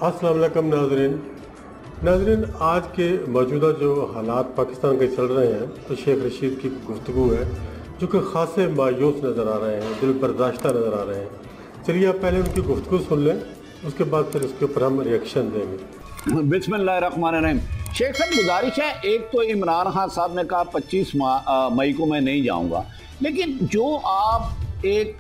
अस्सलाम वालेकुम नाज़रीन, आज के मौजूदा जो हालात पाकिस्तान के चल रहे हैं तो शेख रशीद की गुफ्तगू है जो कि खासे मायूस नज़र आ रहे हैं, दिल बर्दाश्ता नज़र आ रहे हैं। चलिए आप पहले उनकी गुफ्तगू सुन लें, उसके बाद फिर इसके ऊपर हम रिएक्शन देंगे। बिस्मिल्लाहिर्रहमानिर्रहीम। शेख साहब, गुजारिश है, एक तो इमरान खान साहब ने कहा 25 मई को मैं नहीं जाऊंगा, लेकिन जो आप एक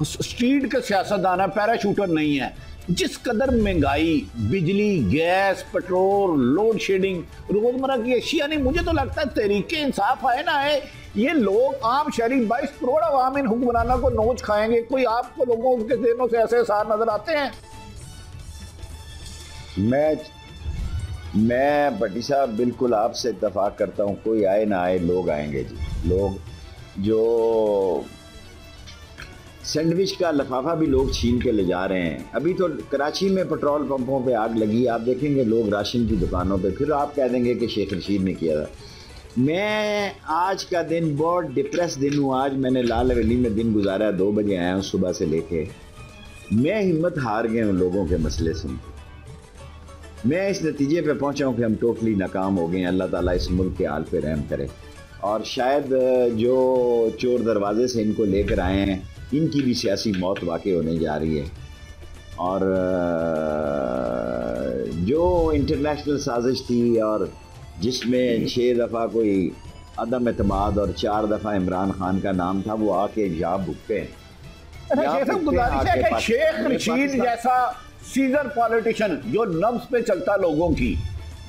स्ट्रीट के सियासतदान है, पैराशूटर नहीं है, जिस कदर महंगाई, बिजली, गैस, पेट्रोल, लोड शेडिंग, रोजमर्रा की अशिया नहीं, मुझे तो लगता है तहरीके इंसाफ आए ना है, ये लोग आम शहरी 22 करोड़ अवाम इन हुक्मराना को नोच खाएंगे। कोई आपको लोगों के ज़हनों से ऐसे आसार नजर आते हैं? मैं भट्टी साहब बिल्कुल आपसे इत्तफाक करता हूँ। कोई आए ना आए, लोग आएंगे जी। लोग जो सैंडविच का लिफाफा भी लोग छीन के ले जा रहे हैं। अभी तो कराची में पेट्रोल पंपों पे आग लगी, आप देखेंगे लोग राशन की दुकानों पे, फिर आप कह देंगे कि शेख रशीद ने किया था। मैं आज का दिन बहुत डिप्रेस दिन हूँ। आज मैंने लाल हवेली में दिन गुजारा, 2 बजे आया हूँ सुबह से लेके। मैं हिम्मत हार गया हूँ लोगों के मसले सुन के। मैं इस नतीजे पे पहुँचा हूँ कि हम टोटली नाकाम हो गए हैं। अल्लाह ताला इस मुल्क के हाल पे रहम करे, और शायद जो चोर दरवाजे से इनको लेकर आए हैं इनकी भी सियासी मौत वाक़ई होने जा रही है। और जो इंटरनेशनल साजिश थी और जिसमें 6 दफ़ा कोई अदम एतमाद और 4 दफ़ा इमरान खान का नाम था, वो आके यहाँ भुगते हैं। शेख रशीद जैसा सीजर पॉलिटिशियन जो नब्ज पे चलता लोगों की,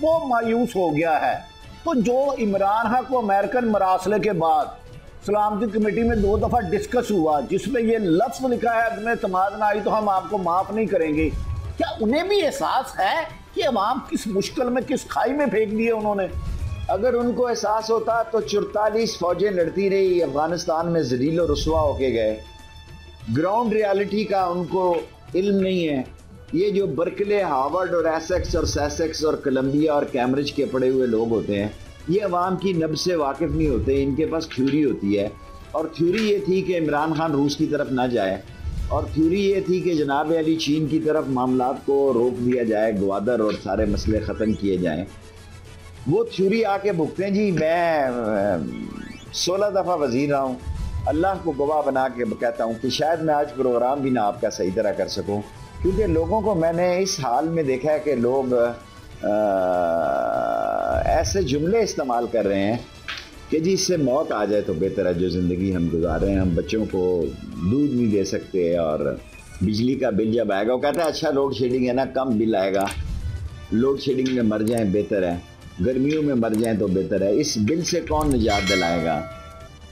वो मायूस हो गया है। तो जो इमरान खान को अमेरिकन मरासले के बाद सलामती कमेटी में 2 दफ़ा डिस्कस हुआ, जिसमें ये लफ्ज़ लिखा है अदम एतमाद ना आई तो हम आपको माफ़ नहीं करेंगे, क्या उन्हें भी एहसास है कि अवाम किस मुश्किल में, किस खाई में फेंक दिए उन्होंने? अगर उनको एहसास होता तो 44 फौजें लड़ती रही, अफगानिस्तान में ज़लील और रुसवा होके गए। ग्राउंड रियलिटी का उनको इल्म नहीं है। ये जो बर्कले, हार्वर्ड और एसेक्स और सैसेक्स और कोलंबिया और कैम्ब्रिज के पढ़े हुए लोग होते हैं, ये अवाम की नब्ज़ से वाकिफ़ नहीं होते। इनके पास थ्योरी होती है, और थ्योरी ये थी कि इमरान खान रूस की तरफ ना जाए, और थ्योरी ये थी कि जनाब अली चीन की तरफ मामलात को रोक दिया जाए, ग्वादर और सारे मसले ख़त्म किए जाएँ। वो थ्योरी आके भुगते हैं जी। मैं 16 दफ़ा वज़ीर रहा हूँ। अल्लाह को गवाह बना के कहता हूँ कि शायद मैं आज प्रोग्राम भी ना आपका सही तरह कर सकूँ, क्योंकि लोगों को मैंने इस हाल में देखा है कि लोग ऐसे जुमले इस्तेमाल कर रहे हैं कि जी इससे मौत आ जाए तो बेहतर है जो ज़िंदगी हम गुजार रहे हैं। हम बच्चों को दूध नहीं दे सकते, और बिजली का बिल जब आएगा वो कहता है अच्छा लोड शेडिंग है ना, कम बिल आएगा, लोड शेडिंग में मर जाएं बेहतर है, गर्मियों में मर जाएं तो बेहतर है। इस बिल से कौन निजात दिलाएगा?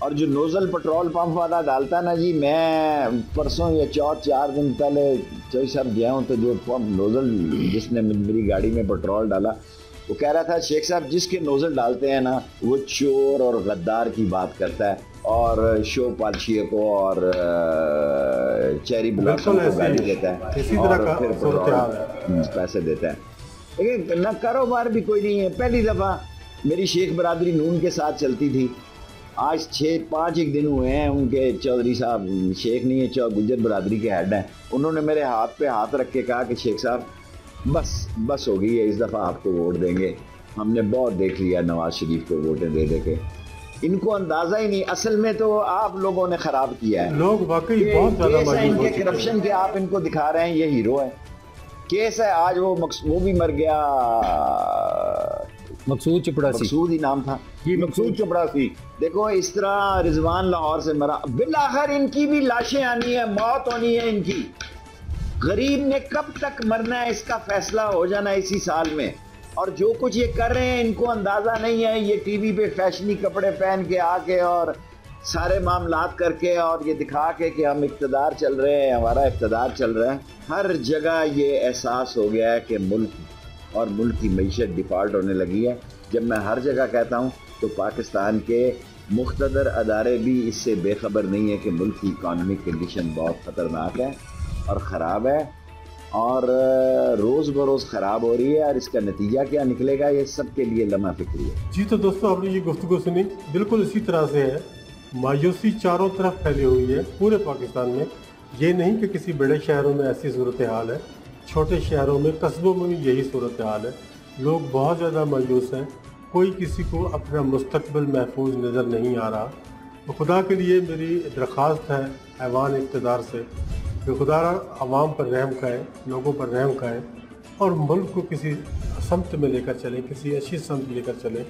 और जो नोज़ल पेट्रोल पंप वाला डालता ना जी, मैं परसों या 4 दिन पहले चौधरी साहब गया हूँ, तो जो पंप नोज़ल जिसने मेरी गाड़ी में पेट्रोल डाला, वो कह रहा था शेख साहब जिसके नोज़ल डालते हैं ना वो चोर और गद्दार की बात करता है, और शो पालशिए को और चेरी ब्लॉसम को गाली देता है, और फिर पेट्रोल पैसे देता है। लेकिन ना कारोबार भी कोई नहीं है। पहली दफ़ा मेरी शेख बरादरी नून के साथ चलती थी, आज 6-5 एक दिन हुए हैं उनके चौधरी साहब, शेख नहीं है, गुज्जर बरादरी के हेड हैं, उन्होंने मेरे हाथ पे हाथ रख के कहा कि शेख साहब बस हो गई है, इस दफ़ा आपको वोट देंगे, हमने बहुत देख लिया नवाज शरीफ को वोटें दे दे के। इनको अंदाज़ा ही नहीं, असल में तो आप लोगों ने ख़राब किया है। लोग वाकई बहुत ज़्यादा इनके करप्शन के आप इनको दिखा रहे हैं, ये हीरो है। केस है आज वो भी मर गया, मकसूद चपड़ासी, मकसूद ही नाम था जी, मकसूद चपड़ासी। देखो इस तरह रिजवान लाहौर से मरा, बिलाखिर इनकी भी लाशें आनी है, मौत होनी है इनकी। गरीब ने कब तक मरना है इसका फैसला हो जाना इसी साल में। और जो कुछ ये कर रहे हैं इनको अंदाज़ा नहीं है, ये टीवी पे फैशनी कपड़े पहन के आके और सारे मामलात करके और ये दिखा के कि हम इक़्तिदार चल रहे हैं, हमारा इक़्तिदार चल रहा है। हर जगह ये एहसास हो गया है कि मुल्क और मुल्क की मईशत डिफ़ॉल्ट होने लगी है। जब मैं हर जगह कहता हूँ तो पाकिस्तान के मुख्तदर अदारे भी इससे बेखबर नहीं है कि मुल्क की इकॉनमिक कंडीशन बहुत ख़तरनाक है और ख़राब है, और रोज़ बरोज़ ख़राब हो रही है, और इसका नतीजा क्या निकलेगा ये सब के लिए लम्हा फिक्री है। जी तो दोस्तों, आपने ये गुफ्तगू सुनी, बिल्कुल इसी तरह से है। मायूसी चारों तरफ फैली हुई है पूरे पाकिस्तान में। ये नहीं कि किसी बड़े शहरों में ऐसी सूरत हाल है, छोटे शहरों में, कस्बों में भी यही सूरत हाल है। लोग बहुत ज़्यादा मायूस हैं, कोई किसी को अपना मुस्तकबिल महफूज नज़र नहीं आ रहा। तो खुदा के लिए मेरी दरख्वास्त है ऐवान इक़्तिदार से कि खुदा आवाम पर रहम खाए, लोगों पर रहम खाए और मुल्क को किसी समत में लेकर चलें, किसी अच्छी समत लेकर चलें,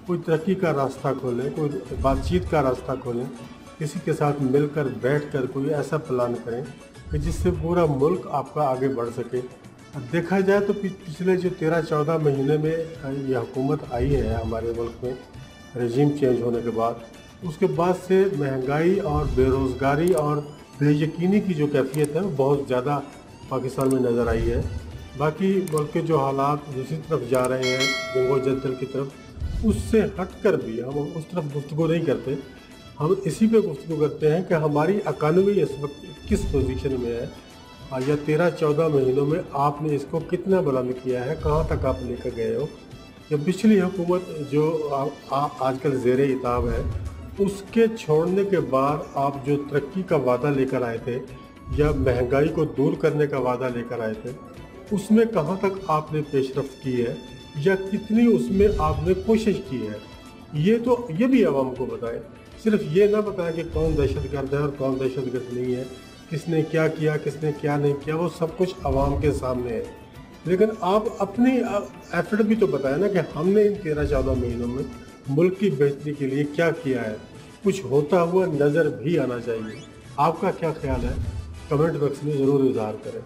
कोई तरक्की का रास्ता खोलें, कोई बातचीत का रास्ता खोलें, किसी के साथ मिलकर बैठकर कोई ऐसा प्लान करें कि जिससे पूरा मुल्क आपका आगे बढ़ सके। अब देखा जाए तो पिछले जो 13-14 महीने में ये हुकूमत आई है हमारे मुल्क में रजीम चेंज होने के बाद, उसके बाद से महंगाई और बेरोज़गारी और बेयकीनी की जो कैफियत है वो बहुत ज़्यादा पाकिस्तान में नज़र आई है। बाकी मुल्क के जो हालात दूसरी तरफ जा रहे हैं, जंगो जदल की तरफ, उससे हटकर भी हम उस तरफ गुफ्तगू नहीं करते। हम इसी पे गुफ्तगू करते हैं कि हमारी इकानमी इस वक्त किस पोजीशन में है, या 13-14 महीनों में आपने इसको कितना बुलंद किया है, कहाँ तक आप लेकर गए हो। या पिछली हुकूमत जो आजकल ज़ेर इताब है, उसके छोड़ने के बाद आप जो तरक्की का वादा लेकर आए थे या महंगाई को दूर करने का वादा लेकर आए थे, उसमें कहाँ तक आपने पेशरफ्त की है या कितनी उसमें आपने कोशिश की है, ये भी आवाम को बताएं। सिर्फ ये ना बताएं कि कौन दहशतगर्द है और कौन दहशतगर्द नहीं है, किसने क्या किया, किसने क्या नहीं किया, वो सब कुछ आवाम के सामने है। लेकिन आप अपनी एफर्ट भी तो बताएं ना कि हमने इन 13-14 महीनों में मुल्क की बेहतरी के लिए क्या किया है। कुछ होता हुआ नज़र भी आना चाहिए। आपका क्या ख्याल है? कमेंट बॉक्स में ज़रूर इज़हार करें।